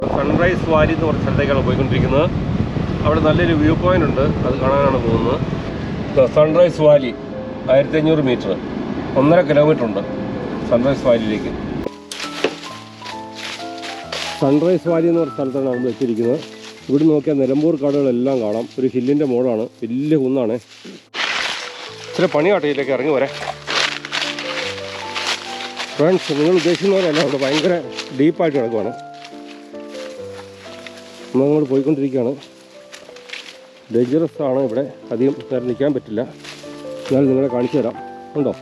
Sunrise Valley എന്ന് പറഞ്ഞ സ്ഥലത്തേക്കാണ് പോയിക്കൊണ്ടിരിക്കുന്നത്. അവിടെ നല്ലൊരു വ്യൂ പോയിൻ്റ് ഉണ്ട്, അത് കാണാനാണ് പോകുന്നത്. സൺറൈസ് വാലി 1500 മീറ്റർ, 1.5 കിലോമീറ്റർ ഉണ്ട് സൺറൈസ് വാലിയിലേക്ക്. സൺറൈസ് വാലി എന്ന് പറഞ്ഞ സ്ഥലത്താണ് നമ്മൾ എത്തിയിരിക്കുന്നത്. ഇവിടെ നോക്കിയാൽ നിലമ്പൂർ കാടുകളെല്ലാം കാണാം. ഒരു ഹില്ലിൻ്റെ മോളാണ്, വലിയ കുന്നാണ്. ഇച്ചിരി പണിയാട്ടയിലേക്ക് ഇറങ്ങി വരാം ഫ്രണ്ട്സ്. നിങ്ങൾ ഉദ്ദേശിക്കുന്നവരല്ല, അവിടെ ഭയങ്കര ഡീപ്പായിട്ട് കിടക്കുവാണ്. നമ്മൾ പോയിക്കൊണ്ടിരിക്കുകയാണ്. ഡേഞ്ചറസ് ആണ് ഇവിടെ, അധികം നേരം നിൽക്കാൻ പറ്റില്ല. എന്നാൽ നിങ്ങളെ കാണിച്ചു തരാം. ഉണ്ടോ,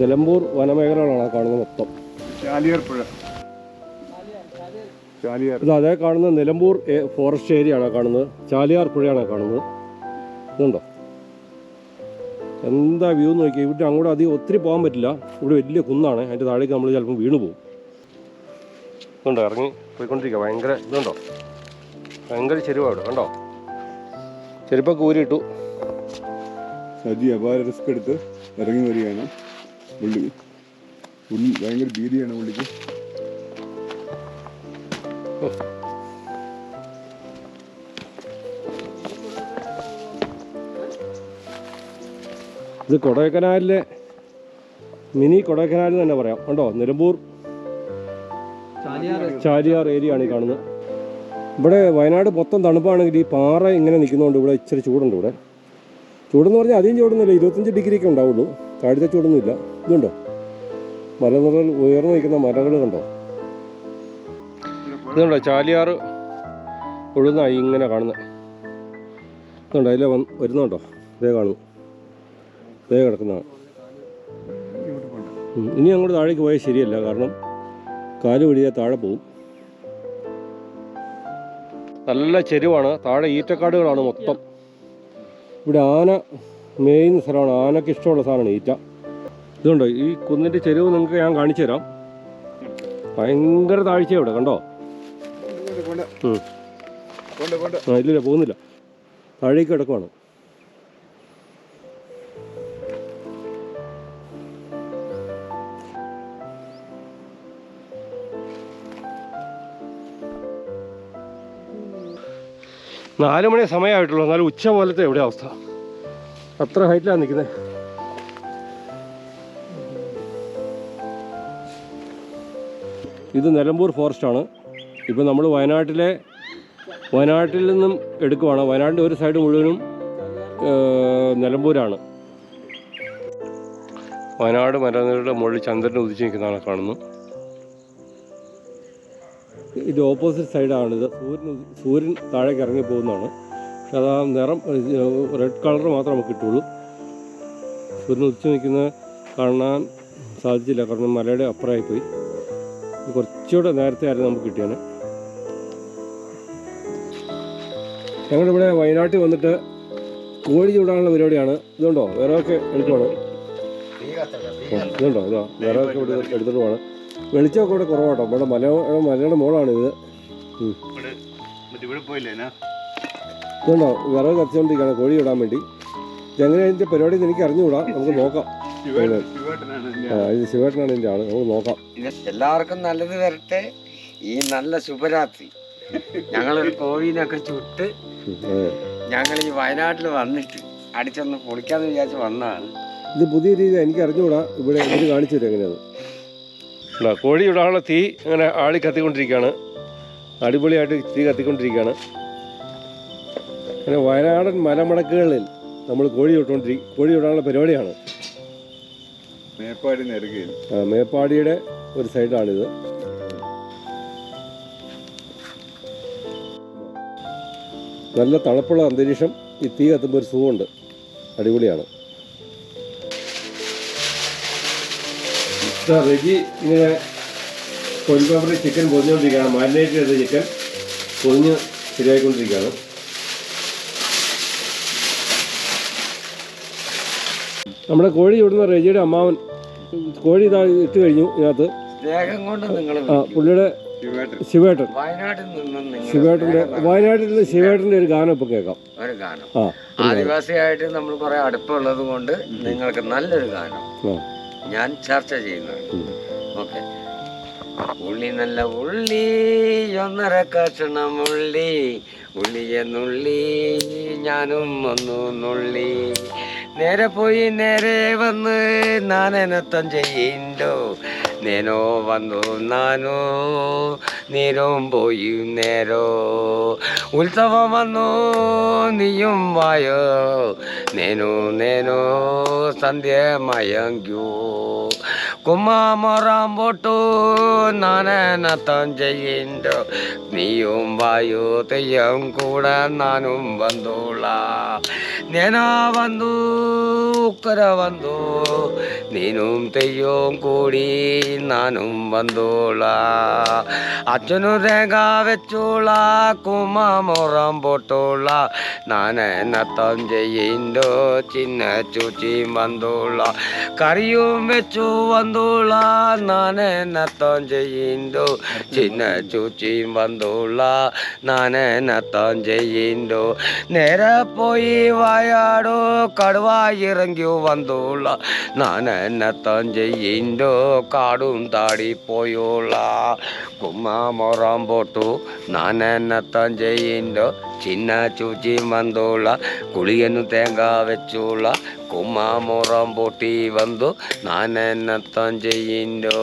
നിലമ്പൂർ വനമേഖലകളാണ് കാണുന്നത് മൊത്തം. ഇത് അതേ കാണുന്നത് നിലമ്പൂർ ഫോറസ്റ്റ് ഏരിയ ആണ് കാണുന്നത്. ചാലിയാർ പുഴയാണ് കാണുന്നത്. ഇതുണ്ടോ, എന്താ വ്യൂ എന്ന് നോക്കിയാൽ. ഇവിടെ അങ്ങോട്ട് അധികം ഒത്തിരി പോകാൻ പറ്റില്ല, ഇവിടെ വലിയ കുന്നാണ്. അതിൻ്റെ താഴേക്ക് നമ്മൾ ചിലപ്പോൾ വീണ് പോകും. ഇതുണ്ടോ, ഇറങ്ങി പോയിക്കൊണ്ടിരിക്കുക. ഭയങ്കര ഇതുണ്ടോ, ഭയങ്കര ചെരുവാണ് ഇവിടെ. കണ്ടോ, ചെരുപ്പൊക്കെ ഊരിയിട്ടു. സജി അപാര റിസ്ക് എടുത്ത് ഇറങ്ങി വരികയാണ്. ഭയങ്കര ഭീതിയാണ് പുള്ളിക്ക്. ഇത് കൊടൈക്കനാലിലെ മിനി കൊടൈക്കനാൽ തന്നെ പറയാം. കണ്ടോ, നിലമ്പൂർ ചാലിയാർ ഏരിയ ആണ് ഈ കാണുന്നത്. ഇവിടെ വയനാട് മൊത്തം തണുപ്പാണെങ്കിൽ ഈ പാറ ഇങ്ങനെ നിൽക്കുന്നതുകൊണ്ട് ഇവിടെ ഇച്ചിരി ചൂടുണ്ട്. ഇവിടെ ചൂടെന്ന് പറഞ്ഞാൽ അധികം ചൂടൊന്നുമില്ല, 25 ഡിഗ്രിയൊക്കെ ഉണ്ടാവുള്ളൂ. താഴത്തെ ചൂടൊന്നുമില്ല. ഇതുണ്ടോ, മലനിരകൾ ഉയർന്നു നിൽക്കുന്ന മലകൾ കണ്ടോ. ഇതുണ്ടോ, ചാലിയാർ ഒഴുന്നായി ഇങ്ങനെ കാണുന്നത്. ഇതുണ്ടോ, അതിലെ വരുന്നുണ്ടോ, ഇതേ കാണുന്നു, ഇതേ കിടക്കുന്നതാണ്. ഇനി അങ്ങോട്ട് താഴേക്ക് പോയാൽ ശരിയല്ല, കാരണം കാല് പിടിയാൽ താഴെ പോവും. നല്ല ചെരുവാണ്, താഴെ ഈറ്റക്കാടുകളാണ് മൊത്തം. ഇവിടെ ആന മേയുന്ന സ്ഥലമാണ്, ആനയ്ക്ക് ഇഷ്ടമുള്ള സാധനമാണ് ഈറ്റ. ഇതുണ്ടോ, ഈ കുന്നിൻ്റെ ചെരുവ് നിങ്ങൾക്ക് ഞാൻ കാണിച്ചു തരാം. ഭയങ്കര താഴ്ച ഇവിടെ കണ്ടോ. ഇല്ലില്ല, പോകുന്നില്ല, താഴേക്ക് കിടക്കുവാണ്. നാല് മണി സമയമായിട്ടുള്ളൂ, എന്നാലും ഉച്ച പോലത്തെ എവിടെ അവസ്ഥ. അത്ര ഹൈറ്റിലാണ് നിൽക്കുന്നത്. ഇത് നിലമ്പൂർ ഫോറസ്റ്റാണ്. ഇപ്പം നമ്മൾ വയനാട്ടിൽ നിന്നും എടുക്കുവാണ്. വയനാടിൻ്റെ ഒരു സൈഡ് മുഴുവനും നിലമ്പൂരാണ്. വയനാട് മലനിരയുടെ മുകളിൽ ചന്ദ്രൻ ഉദിച്ച് നിൽക്കുന്നതാണ് കാണുന്നത്. ഇത് ഓപ്പോസിറ്റ് സൈഡാണിത്. സൂര്യൻ താഴേക്ക് ഇറങ്ങി പോകുന്നതാണ്. പക്ഷെ അത് ആ നിറം റെഡ് കളർ മാത്രമേ നമുക്ക് കിട്ടുള്ളൂ. സൂര്യൻ ഉദിച്ച് നിൽക്കുന്നത് കാണാൻ സാധിച്ചില്ല, കാരണം മലയുടെ അപ്പുറമായി പോയി. കുറച്ചുകൂടെ നേരത്തെ ആയിരുന്നു നമുക്ക് കിട്ടിയാണ്. ഞങ്ങളിവിടെ വയനാട്ടിൽ വന്നിട്ട് കോഴി ചൂടാനുള്ള പരിപാടിയാണ്. ഇതുണ്ടോ, വിറകൊക്കെ എടുക്കുവാണ്. ഇതുണ്ടോ, ഇതാ വിറകൊക്കെ ഇവിടെ എടുത്തിട്ട് പോവാണ്. വെളിച്ചമൊക്കെ ഇവിടെ കുറവാട്ടോ. ഇവിടെ മലയുടെ മോളാണ് ഇത്. ഇതുണ്ടോ, വിറക് കത്തിച്ചുകൊണ്ടിരിക്കുകയാണ് കോഴി ഇടാൻ വേണ്ടി. ഇതെങ്ങനെ അതിൻ്റെ പരിപാടി എനിക്ക് അറിഞ്ഞുകൂടാ, നമുക്ക് നോക്കാം. ഇത് ശിവേട്ടനാണ് ഇതിൻ്റെ ആള്, നമുക്ക് നോക്കാം. എല്ലാവർക്കും നല്ലത് വരട്ടെ. ഈ നല്ല ശുഭരാത്രി. ഞങ്ങളൊരു കോഴീനൊക്കെ ചുട്ട് ഞങ്ങൾ ഈ വയനാട്ടിൽ വന്നിട്ട് അടിച്ചൊന്ന് പൊളിക്കാന്ന് വിചാരിച്ച് വന്നതാണ്. ഇത് പുതിയ രീതി എനിക്ക് അറിഞ്ഞുകൂടാ. ഇവിടെ ഇത് കാണിച്ചു തരും എങ്ങനെയാണ്. കോഴി ഇടാനുള്ള തീ അങ്ങനെ ആളി കത്തിക്കൊണ്ടിരിക്കുകയാണ്. അടിപൊളിയായിട്ട് തീ കത്തിക്കൊണ്ടിരിക്കുകയാണ്. അങ്ങനെ വയനാടൻ മലമടക്കുകളിൽ നമ്മൾ കോഴി ഇടാനുള്ള പരിപാടിയാണ്. മേപ്പാടിയുടെ ഒരു സൈഡാണിത്. നല്ല തണുപ്പുള്ള അന്തരീക്ഷം. ഈ തീ കത്തുമ്പോൾ ഒരു സുഖമുണ്ട്, അടിപൊളിയാണ്. റെജി ഇങ്ങനെ കൊഴിപ്പേപ്പറിൽ ചിക്കൻ പൊതിഞ്ഞുകൊണ്ടിരിക്കുകയാണ്. മാരിനേറ്റ് ചെയ്ത ചിക്കൻ പൊതിഞ്ഞ് ശരിയായിക്കൊണ്ടിരിക്കുകയാണ്. നമ്മുടെ കോഴി ഇവിടുന്ന് റെജിയുടെ അമ്മാവൻ കോഴി ഇതാ ഇട്ട് കഴിഞ്ഞു. ഇതിനകത്ത് പുള്ളിയുടെ ശിവേട്ടൻ, വയനാട്ടിൽ ശിവേട്ടൻ്റെ ഒരു ഗാനം ഇപ്പൊ കേൾക്കാം. ഒരു ഗാനം ആദിവാസിയായിട്ട് നമ്മൾ കുറെ അടുപ്പമുള്ളത് കൊണ്ട് നിങ്ങൾക്ക് നല്ലൊരു ഗാനം ഞാൻ ചർച്ച ചെയ്യുന്നതാണ്. ഓക്കെ, ഉള്ളി നല്ല ഉള്ളി 1.5 കഷണം ഉള്ളി ഉള്ളിയെ നുള്ളി ഞാനും ഒന്നു നുള്ളി നേരെ പോയി നേരെ വന്ന് നാനെനത്തം ചെയ്യണ്ടോ നേനോ വന്നു നാനോ നേരം പോയി നേരോ ഉത്സവം വന്നു നീയും വായോ നേനോ നേനോ സന്ധ്യ മയങ്കോ കുമ്മാമൊറാൻ പോട്ടു നാനെനത്തം ചെയ്യണ്ടോ നീയും വായോ തെയ്യം കൂടെ നാനും വന്നോള നേനാ വന്നു ഉക്കര വന്നു നീനും തെയ്യവും കൂടി നാനും വന്നോള അച്ഛനു തേങ്ങ വെച്ചോള കുമ്മാമൊറാൻ പോട്ടോള നാനെനത്തം ചെയ്യണ്ടോ ചിന്ന ചൂച്ചിയും വന്നോള കറിയും വെച്ചു വന്നോള നാനെനത്തം ചെയ്യണ്ടോ ചിന്ന ചൂച്ചിയും വന്നോള നാനെനത്തം ചെയ്യണ്ടോ നേരെ പോയി വായാടോ കടുവായി ഇറങ്ങി വന്നോള നാനെനത്തം ചെയ്യണ്ടോ കാടും താടി പോയോള കുമ്മാമൊറാൻ പോട്ടു നാനെനത്തം ചെയ്യണ്ടോ ചിന്ന ചൂച്ചിയും വന്നോള കുളിയന്നു തേങ്ങ വെച്ചോള കുമ്മാമൊറാൻ പോട്ടി വന്നു നാനെനത്തം ചെയ്യണ്ടോ.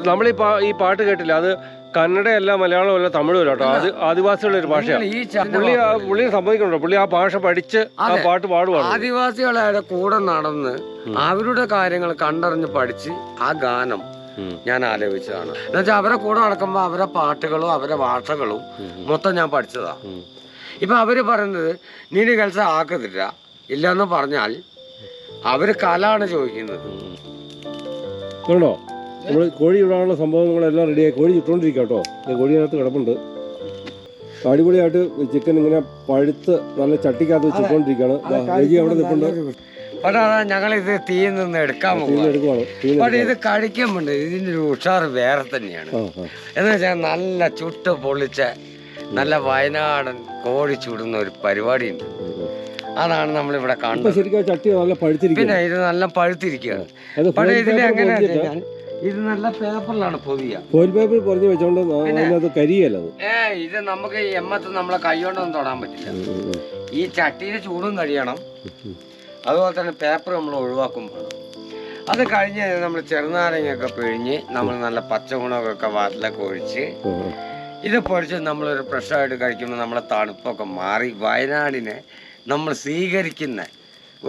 നമ്മൾ ഈ പാട്ട് കേട്ടില്ല, അത് കന്നഡയല്ല മലയാളമല്ല തമിഴുമല്ല കേട്ടോ, അത് ആദിവാസികളുടെ ഒരു ഭാഷയാണ്. പുള്ളി സമ്മതിക്കണോ, പുള്ളി ആ ഭാഷ പഠിച്ച് ആ പാട്ട് പാടുവാണ്. ആദിവാസികളുടെ കൂടെ നടന്ന് അവരുടെ കാര്യങ്ങൾ കണ്ടറിഞ്ഞ് പഠിച്ച് ആ ഗാനം ഞാൻ ആലോചിച്ചതാണ്. എന്നുവെച്ചാൽ അവരെ കൂടെ നടക്കുമ്പോൾ അവരെ പാട്ടുകളും അവരെ ഭാഷകളും മൊത്തം ഞാൻ പഠിച്ചതാ. ഇപ്പൊ അവര് പറയുന്നത് നീന് കൽസ ആക്കത്തില്ല ഇല്ലെന്ന് പറഞ്ഞാൽ അവര് കലാണ് ചോദിക്കുന്നത്. കേട്ടോ, നമ്മൾ കോഴി ഇടാനുള്ള സംഭവങ്ങളെല്ലാം റെഡിയായി. കോഴി ചുട്ടോണ്ടിരിക്കുക കേട്ടോ, കോഴിനകത്ത് കിടപ്പുണ്ട്. അടിപൊളിയായിട്ട് ചിക്കൻ ഇങ്ങനെ പഴുത്ത് നല്ല ചട്ടിക്കകത്ത് വെച്ചിട്ടോണ്ടിരിക്കുകയാണ്. അവിടെ നിൽപ്പുണ്ട്. പക്ഷേ ഞങ്ങളിത് തീയിൽ നിന്ന് എടുക്കാൻ പോകും. പക്ഷേ ഇത് കഴിക്കുമ്പോണ്ട് ഇതിൻ്റെ ഒരു ഉഷാറ് വേറെ തന്നെയാണ്. എന്ന് വെച്ചാൽ നല്ല ചുട്ട് പൊള്ളിച്ച നല്ല വയനാടൻ കോഴി ചുടുന്ന ഒരു പരിപാടി ഉണ്ട്. അതാണ് നമ്മളിവിടെ കാണുന്നത്. പിന്നെ ഇത് നല്ല പഴുത്തിരിക്കുകയാണ്. പക്ഷേ ഇതിൽ എങ്ങനെ ഇത് നല്ല പേപ്പറിലാണ് പൊതിയ. ഇത് നമുക്ക് എമ്മത്ത് നമ്മളെ കൈകൊണ്ടൊന്നും തൊടാൻ പറ്റില്ല. ഈ ചട്ടിയുടെ ചൂടും കഴിയണം, അതുപോലെ തന്നെ പേപ്പർ നമ്മൾ ഒഴിവാക്കുമ്പോൾ. അത് കഴിഞ്ഞ് നമ്മൾ ചെറുനാരങ്ങയൊക്കെ പിഴിഞ്ഞ് നമ്മൾ നല്ല പച്ചമുളകൊക്കെ വാട്ടിലൊക്കെ ഒഴിച്ച് ഇത് പൊടിച്ച് നമ്മളൊരു ഫ്രഷായിട്ട് കഴിക്കുമ്പോൾ നമ്മളെ തണുപ്പൊക്കെ മാറി വയനാടിനെ നമ്മൾ സ്വീകരിക്കുന്ന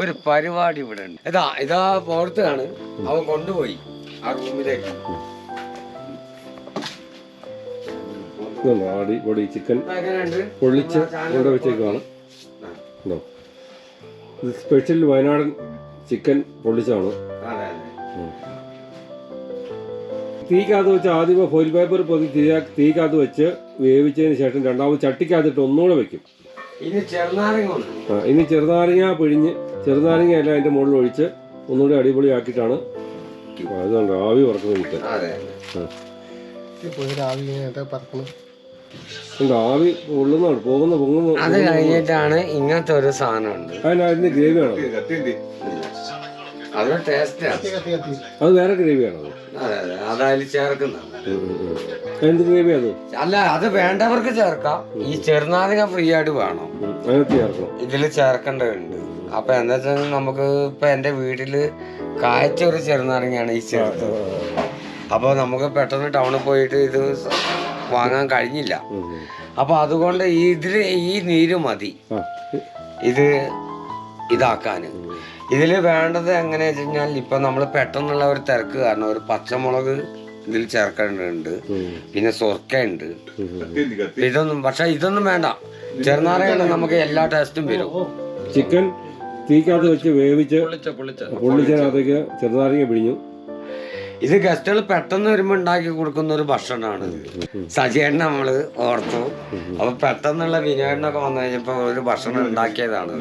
ഒരു പരിപാടി ഇവിടെ ഉണ്ട്. ഇതാ പുറത്താണ് അവൻ കൊണ്ടുപോയി ആ റൂമിലേക്ക്. ചിക്കൻ പൊള്ളിച്ച് ഇവിടെ വെച്ചേക്കാണ്. സ്പെഷ്യൽ വയനാടൻ ചിക്കൻ പൊള്ളിച്ചാണ്. തീക്കകത്ത് വെച്ച് ആദ്യം ഫോയിൽ പേപ്പർ പൊതി തീക്കകത്ത് വെച്ച് വേവിച്ചതിന് ശേഷം രണ്ടാമത് ചട്ടിക്കകത്തിട്ട് ഒന്നുകൂടെ വെക്കും. ഇനി ചെറുനാരങ്ങ പിഴിഞ്ഞ് ചെറുനാരങ്ങ എല്ലാം അതിന്റെ മുകളിൽ ഒഴിച്ച് ഒന്നുകൂടി അടിപൊളിയാക്കിയിട്ടാണ് അതുകൊണ്ട് ആവി പറക്കുന്നത് ചിക്കൻ. ആവി പൊള്ളുന്നതാണ് പൊങ്ങുന്നു. അത് കഴിഞ്ഞിട്ടാണ് ഇങ്ങനത്തെ ഒരു സാധനം ഉണ്ട്. അതിന് ഗ്രേവിയാണോ? അത് ടേസ്റ്റ് അത് വേറെ ഗ്രേവിയാണോ? അതായത് ചേർക്കുന്ന എന്ത് ഗ്രേവി അത്? അല്ല, അത് വേണ്ടവർക്ക് ചേർക്കാം. ഈ ചെറുനാരങ്ങ ഫ്രീ ആയിട്ട് വേണം ഇതില് ചേർക്കേണ്ടതുണ്ട്. അപ്പൊ എന്താ വെച്ചാൽ നമുക്ക് ഇപ്പൊ എന്റെ വീട്ടില് കായ്ച്ച ഒരു ചെറുനാരങ്ങയാണ് ഈ ചേർത്തത്. അപ്പൊ നമുക്ക് പെട്ടെന്ന് ടൗണിൽ പോയിട്ട് ഇത് വാങ്ങാൻ കഴിഞ്ഞില്ല. അപ്പൊ അതുകൊണ്ട് ഇതില് ഈ നീര് മതി ഇത് ഇതാക്കാന്. ഇതില് വേണ്ടത് എങ്ങനെയാ വെച്ച് കഴിഞ്ഞാൽ ഇപ്പൊ നമ്മള് പെട്ടെന്നുള്ള ഒരു തിരക്ക് കാരണം ഒരു പച്ചമുളക് ഇതിൽ ചേർക്കേണ്ടതുണ്ട്, പിന്നെ സൊർക്ക ഉണ്ട്. ഇതൊന്നും പക്ഷെ ഇതൊന്നും വേണ്ട. ചെറുനാരങ്ങ നമുക്ക് എല്ലാ ടേസ്റ്റും വരും. ചിക്കൻ തീക്കകത്ത് വെച്ച് വേവിച്ച് പൊള്ളിച്ചതിനകത്തേക്ക് ചെറുനാരങ്ങ പിഴിഞ്ഞു. ഇത് ഗസ്റ്റുകൾ പെട്ടെന്ന് വരുമ്പോൾ ഉണ്ടാക്കി കൊടുക്കുന്ന ഒരു ഭക്ഷണമാണ്. സജീവൻ നമ്മള് ഓർത്തു. അപ്പൊ പെട്ടെന്നുള്ള വിനോദനൊക്കെ വന്നു കഴിഞ്ഞപ്പോ ഒരു ഭക്ഷണം ഉണ്ടാക്കിയതാണ്.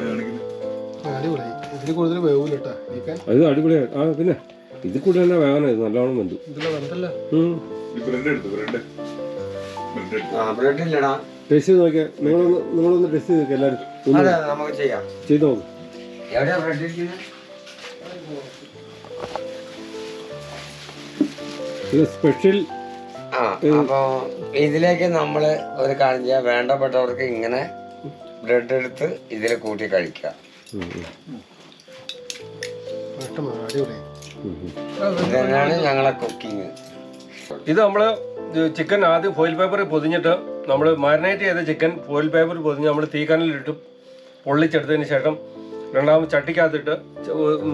അത് അടിപൊളിയായി. ആ പിന്നെ ഇതിൽ കൂടെ തന്നെ വേഗം നല്ലോണം വെന്തു. ബ്രെഡില്ലടാ, ടേസ്റ്റ് ചെയ്ത് നോക്കിയാ. നിങ്ങളൊന്ന് ടേസ്റ്റ് ചെയ്ത് നോക്കിയാ എല്ലാവരും നമുക്ക് ചെയ്യാം. ചെയ്ത് നോക്കും. എവിടെയാ ബ്രെഡ് ഇരിക്കുന്നത്? ഇത് സ്പെഷ്യൽ. ആ അപ്പൊ ഇതിലേക്ക് നമ്മള് ഒരു കാര്യം ചെയ്യാൻ, വേണ്ടപ്പെട്ടവർക്ക് ഇങ്ങനെ ബ്രെഡ് എടുത്ത് ഇതിൽ കൂട്ടി കഴിക്കുക. ഇതന്നെയാണ് ഞങ്ങളെ കുക്കിങ്. ഇത് നമ്മൾ ചിക്കൻ ആദ്യം ഫോയിൽ പേപ്പറിൽ പൊതിഞ്ഞിട്ട് നമ്മൾ മാരിനേറ്റ് ചെയ്ത ചിക്കൻ ഫോയിൽ പേപ്പറിൽ പൊതിഞ്ഞ് നമ്മൾ തീക്കനലിട്ട് പൊള്ളിച്ചെടുത്തതിന് ശേഷം രണ്ടാമത് ചട്ടിക്കകത്തിട്ട്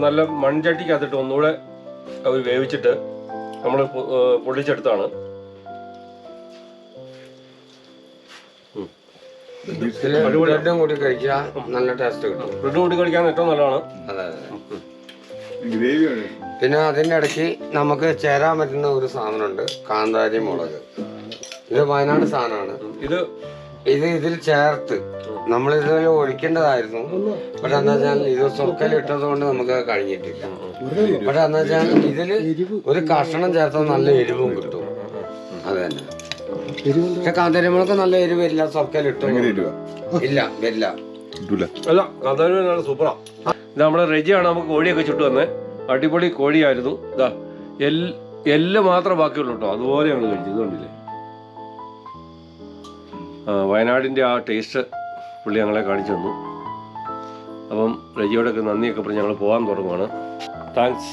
നല്ല മൺചട്ടിക്കകത്തിട്ട് ഒന്നുകൂടെ അവർ വേവിച്ചിട്ട് നമ്മൾ പൊള്ളിച്ചെടുത്താണ്. ബ്രെഡും കൂടി കഴിക്കുക, നല്ല ടേസ്റ്റ് കിട്ടും. ബ്രെഡ് കൂട്ടി കഴിക്കാൻ ഏറ്റവും നല്ലതാണ്. അതെ. പിന്നെ അതിൻ്റെ ഇടയ്ക്ക് നമുക്ക് ചേരാൻ പറ്റുന്ന ഒരു സാധനമുണ്ട്, കാന്താരി മുളക്. ഇത് വയനാട് സാധനമാണ്. ഇതിൽ ചേർത്ത് നമ്മൾ ഇതിൽ ഒഴിക്കേണ്ടതായിരുന്നു. പക്ഷെ എന്താ വെച്ചാൽ ഇത് സുർക്കയിൽ ഇട്ടത് കൊണ്ട് നമുക്ക് കഴിഞ്ഞിട്ടില്ല. പക്ഷെ എന്താ വെച്ചാൽ ഇതിൽ ഒരു കഷണം ചേർത്താൽ നല്ല എരിവും കിട്ടും. അത് തന്നെ. പക്ഷെ കാന്താരി മുളക് നല്ല എരിവ് വരില്ല, സുർക്കയിൽ ഇട്ടു ഇല്ല വരില്ല. അല്ല, കാന്താരി സൂപ്പറാ. ഇത് നമ്മുടെ റെജിയാണ് നമുക്ക് കോഴിയൊക്കെ ചുട്ടു വന്നത്. അടിപൊളി കോഴിയായിരുന്നു. ഇതാ എല്ല് മാത്രമേ ബാക്കിയുള്ളൂ കേട്ടോ, അതുപോലെ ഞങ്ങൾ കഴിച്ചു. ഇതുകൊണ്ടില്ലേ വയനാടിൻ്റെ ആ ടേസ്റ്റ് പുള്ളി ഞങ്ങളെ കാണിച്ചു തന്നു. അപ്പം റെജിയോടൊക്കെ നന്ദിയൊക്കെ പറഞ്ഞ് ഞങ്ങൾ പോകാൻ തുടങ്ങുവാണ്. താങ്ക്സ്.